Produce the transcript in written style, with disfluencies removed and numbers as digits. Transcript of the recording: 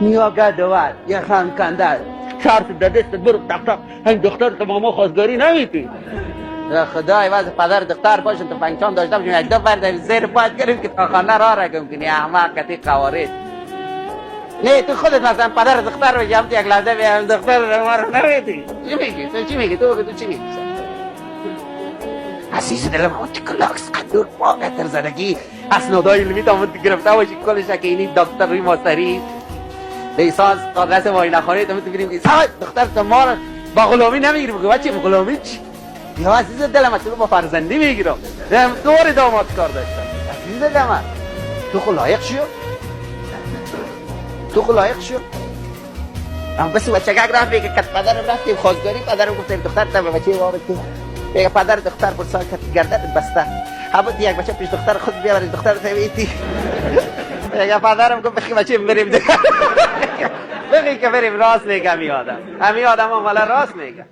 نیاگه دوست یه خان کنده شرط دادست برو دکتر این دختر تو ماما خواستگاری نمیتی خدای واسه پدر دختر باشن تو فنکشن داشته باشیم یک دو فرد زیر پاید کنیم که تا خانه را رگم کنی احمق کتی قوارید نه تو خودت مثلا پدر دختر رو جمعت یک لحظه بیام دختر رو ما رو نمیتی چی میگی؟ تو چی میگی؟ تو چی میگی؟ عزیز دلم خود کلاکس قدور واقع تر زدگی اسنادای علمی دامت گرفته باشی کلش که اینی دکتر روی ماستری لیسانس قدرت معاینه خانه تو میتونیم که دختر تو ما رو با غلامی نمیگیری بگو بچه با غلامی چی؟ یا عزیز دلم تو با فرزندی میگیرم دور داماد کار داشتم عزیز دلم تو خود لایق شو تو خود لایق شو اما بس بچه گگ رفت بگه کت پدرم رفتیم خواستگاری پدرم گفتیم دختر تا به بچه وابد که بگه پدر دختر پرسان کت گردت بسته حبت یک بچه پیش دختر خود بیاوری دختر تبیتی بگه پدرم گفت بخی بچه بریم بگی که بریم راست میگه همی آدم هم راست میگه